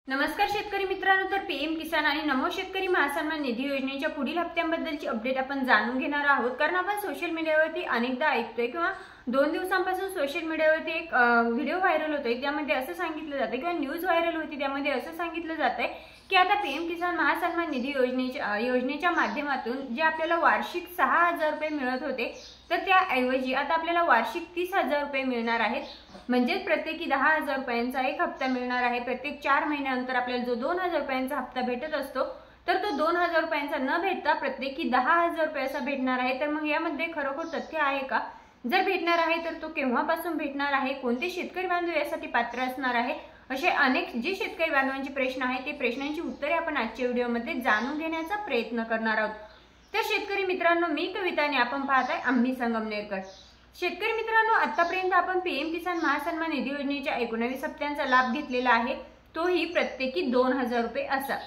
नमस्कार शेतकरी मित्रांनो, तर पीएम किसान आणि नमो शेतकरी महासन्मान निधी योजनेच्या पुढील हप्त्यांबद्दलची अपडेट आपण जाणून घेणार आहोत। कारण आपण सोशल मीडियावरती अनेकदा ऐकतोय किंवा 2 दिवसांपासून सोशल मीडियावरती एक व्हिडिओ व्हायरल होतोय, त्यामध्ये असं सांगितलं जातं किंवा न्यूज व्हायरल होती, त्यामध्ये असं सांगितलं जातंय की आता पीएम किसान महासन्मान निधी योजनेच्या माध्यमातून जे आपल्याला वार्षिक 6000 रुपये मिळत होते, तर त्याऐवजी आता आपल्याला वार्षिक 30,000 रुपये मिळणार आहेत। म्हणजे प्रत्येकी 10,000 रुपयांचा एक हप्ता मिळणार आहे। प्रत्येक 4 महिन्यानंतर आपल्याला जो 2,000 रुपयांचा हप्ता भेटत असतो, तर तो 2,000 रुपयांचा न भेटता प्रत्येकी 10,000 रुपये असा भेटणार आहे। तर मग यामध्ये खरोखर तथ्य आहे का? जर भेटणार आहे तर तो केव्हापासून भेटणार आहे, कोणते शेतकरी बांधव यासाठी पात्र असणार आहे, असे अनेक जे शेतकरी बांधवांचे प्रश्न आहेत, ते प्रश्नांची उत्तरे आपण आजच्या व्हिडिओमध्ये जाणून घेण्याचा प्रयत्न करणार आहोत। तर शेतकरी मित्रांनो, मी कविता आणि आपण पाहताय आम्ही संगमनेरकर। शेतकरी मित्रांनो, आतापर्यंत आपण पीएम किसान महासन्मान निधी योजनेच्या 19 हप्त्यांचा लाभ घेतलेला आहे, तोही प्रत्येकी 2,000 रुपये असा।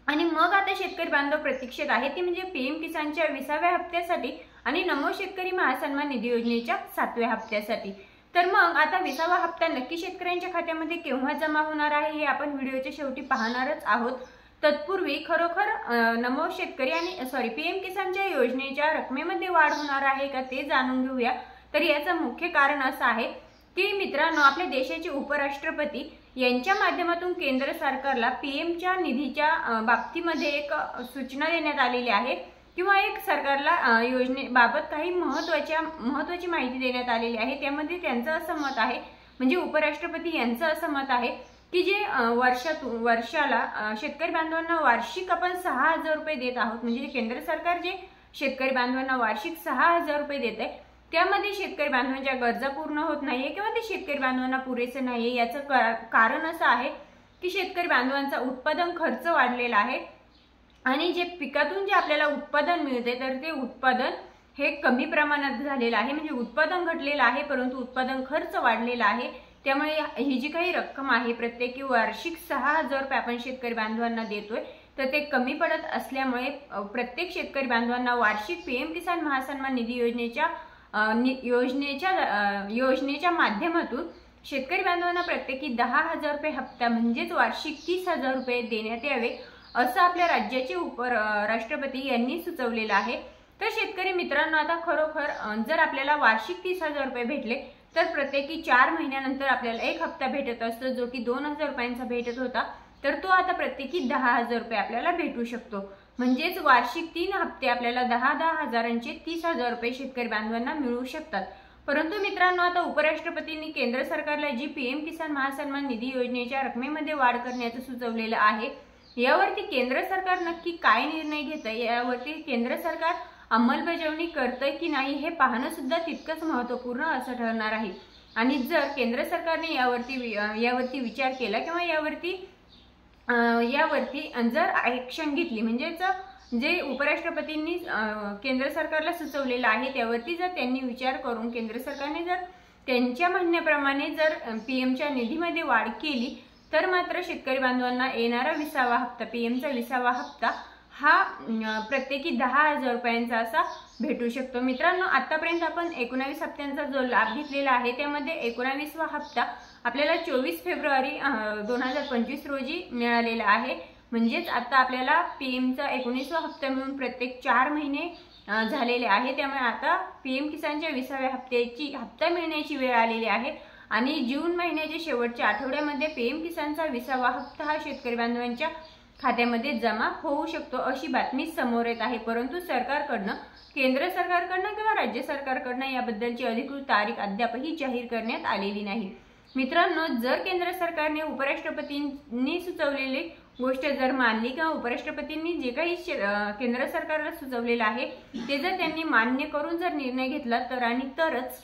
आणि मग आता शेतकरी बांधव प्रतीक्षेत आहे ते म्हणजे पीएम किसानच्या 20व्या हप्त्यासाठी आणि नमो शेतकरी महासन्मान निधी योजनेच्या 7व्या हप्त्यासाठी। तर मग आता 20वा हप्ता नक्की शेतकऱ्यांच्या खात्यामध्ये केव्हा जमा होणार आहे, हे आपण व्हिडिओच्या शेवटी पाहणारच आहोत। तत्पूर्वी खरोखर नमो शेतकरी आणि पीएम किसानच्या योजनेच्या रकमेमध्ये वाढ होणार आहे का ते जाणून घेऊया। तर याचं मुख्य कारण असं आहे की मित्रांनो, आपल्या देशाचे उपराष्ट्रपती यांच्या माध्यमातून केंद्र सरकारला पीएमच्या निधीच्या बाबतीमध्ये एक सूचना देण्यात आलेली आहे किंवा एक सरकारला योजनेबाबत काही महत्त्वाची माहिती देण्यात आलेली आहे। त्यामध्ये त्यांचं असं मत आहे, म्हणजे उपराष्ट्रपती यांचं असं मत आहे की जे वर्षाला शेतकरी बांधवांना वार्षिक आपण 6,000 रुपये देत आहोत, म्हणजे केंद्र सरकार जे शेतकरी बांधवांना वार्षिक 6,000 रुपये देत आहे, त्यामध्ये शेतकरी बांधवांच्या गरजा पूर्ण होत नाहीये किंवा ते शेतकरी बांधवांना पुरेसे नाहीये। याचं कारण असं आहे की शेतकरी बांधवांचा उत्पादन खर्च वाढलेला आहे आणि जे पिकातून जे आपल्याला उत्पादन मिळते, तर ते उत्पादन हे कमी प्रमाणात झालेलं आहे, म्हणजे उत्पादन घटलेलं आहे परंतु उत्पादन खर्च वाढलेला आहे। त्यामुळे ही जी काही रक्कम आहे, प्रत्येकी वार्षिक 6,000 रुपये आपण शेतकरी बांधवांना देतोय, तर ते कमी पडत असल्यामुळे प्रत्येक शेतकरी बांधवांना वार्षिक पीएम किसान महासन्मान निधी योजनेच्या माध्यमातून शेतकरी बांधवांना प्रत्येकी 10,000 रुपये हप्ता म्हणजेच वार्षिक 30,000 रुपये देण्यात यावे, असं आपल्या राज्याचे उपराष्ट्रपती यांनी सुचवलेलं आहे। तर शेतकरी मित्रांनो, आता खरोखर जर आपल्याला वार्षिक 30,000 रुपये भेटले, तर प्रत्येकी 4 महिन्यानंतर आपल्याला एक हप्ता भेटत असतो, जो की 2,000 रुपयांचा भेटत होता, तर तो आता प्रत्येकी 10,000 रुपये आपल्याला भेटू शकतो। म्हणजेच वार्षिक 3 हप्ते आपल्याला 10 हजारांचे 30,000 रुपये शेतकरी बांधवांना मिळू शकतात। परंतु मित्रांनो, आता उपराष्ट्रपतींनी केंद्र सरकारला जी पीएम किसान महासन्मान निधी योजनेच्या रकमेमध्ये वाढ करण्याचं सुचवलेलं आहे, यावरती केंद्र सरकार नक्की काय निर्णय घेतंय, यावरती केंद्र सरकार अंमलबजावणी करतंय की नाही हे पाहणं सुद्धा तितकंच महत्त्वपूर्ण असं ठरणार आहे। आणि जर केंद्र सरकारने यावरती विचार केला किंवा यावरती जर ॲक्शन घेतली, म्हणजेच जे उपराष्ट्रपतींनी केंद्र सरकारला सुचवलेलं आहे त्यावरती जर त्यांनी विचार करून केंद्र सरकारने जर त्यांच्या म्हणण्याप्रमाणे जर पीएमच्या निधीमध्ये वाढ केली, तर मात्र शेतकरी बांधवांना येणारा 20वा हप्ता, पीएमचा 20वा हप्ता हा प्रत्येकी 10,000 रुपयांचा असा भेटू शकतो। मित्रांनो, आतापर्यंत आपण 19 हप्त्यांचा जो लाभ घेतलेला आहे, त्यामध्ये 19वा हप्ता आपल्याला 24 फेब्रुवारी 2025 रोजी मिळालेला आहे। म्हणजेच आता आपल्याला पीएमचा 19वा हप्ता मिळून प्रत्येक 4 महिने झालेले आहे। त्यामुळे आता पीएम किसानच्या 20व्या हप्ता मिळण्याची वेळ आलेली आहे आणि जून महिन्याच्या शेवटच्या आठवड्यामध्ये पीएम किसानचा 20वा हप्ता हा शेतकरी बांधवांच्या खात्यामध्ये जमा होऊ शकतो, अशी बातमी समोर येत आहे। परंतु सरकारकडनं, केंद्र सरकारकडनं किंवा राज्य सरकारकडनं याबद्दलची अधिकृत तारीख अद्यापही जाहीर करण्यात आलेली नाही। मित्रांनो, जर केंद्र सरकारने उपराष्ट्रपतींनी सुचवलेली गोष्ट जर मानली किंवा उपराष्ट्रपतींनी जे काही केंद्र सरकारला सुचवलेलं आहे ते जर त्यांनी मान्य करून जर निर्णय घेतला, तरच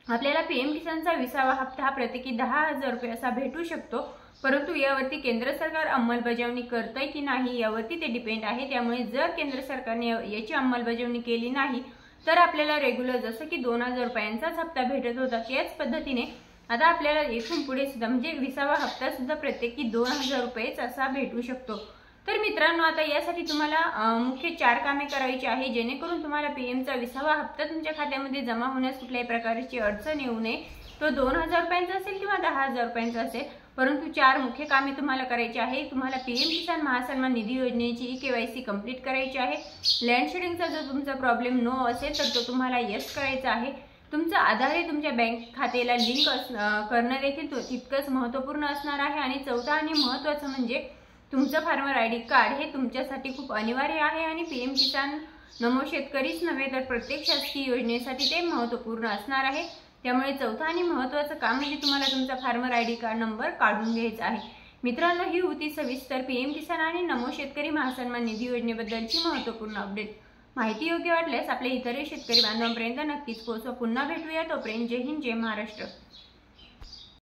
आपल्याला पीएम किसानचा 20वा हप्ता हा प्रत्येकी 10,000 रुपये असा भेटू शकतो। परंतु यावरती केंद्र सरकार अंमलबजावणी करतंय की नाही यावरती ते डिपेंड आहे। त्यामुळे जर केंद्र सरकारने याची अंमलबजावणी केली नाही, तर आपल्याला रेग्युलर जसं की 2,000 रुपयांचाच हप्ता भेटत होता, त्याच पद्धतीने आता आपल्याला इथून पुढे सुद्धा म्हणजे 20वा हप्ता सुद्धा प्रत्येकी 2,000 रुपयेच असा भेटू शकतो। तर मित्रांनो, आता यासाठी तुम्हाला मुख्य 4 कामे करायची आहे, जेणेकरून तुम्हाला पीएमचा 20वा हप्ता तुमच्या खात्यामध्ये जमा होण्यास कुठल्याही प्रकारची अडचण येऊ नये। तो 2,000 रुपयांचा असेल किंवा 10,000 रुपयांचा असेल, परंतु 4 मुख्य कामे तुम्हाला करायची आहे। तुम्हाला पीएम किसान महासन्मान निधी योजनेची केवायसी कंप्लीट करायची आहे। लँड शेडिंगचा जो तुमचा प्रॉब्लेम नो असेल तर तो तुम्हाला यस करायचा आहे। तुमचं आधार हे तुमच्या बँक खात्याला लिंक करणं देखील तितकंच महत्त्वपूर्ण असणार आहे। आणि चौथा आणि महत्त्वाचं म्हणजे तुमचं फार्मर आयडी कार्ड हे तुमच्यासाठी खूप अनिवार्य आहे आणि पीएम किसान नमो शेतकरीच नव्हे तर प्रत्येक शासकीय योजनेसाठी ते महत्त्वपूर्ण असणार आहे। त्यामुळे चौथा आणि महत्त्वाचं काम म्हणजे तुम्हाला तुमचा फार्मर आयडी कार्ड नंबर काढून घ्यायचा आहे। मित्रांनो, ही होती सविस्तर पीएम किसान आणि नमो शेतकरी महासन्मान निधी योजनेबद्दलची महत्त्वपूर्ण अपडेट। माहिती योग्य वाटल्यास आपल्या इतरही शेतकरी बांधवांपर्यंत नक्कीच पोहोचवा। पुन्हा भेटूया, तोपर्यंत जय हिंद, जय महाराष्ट्र।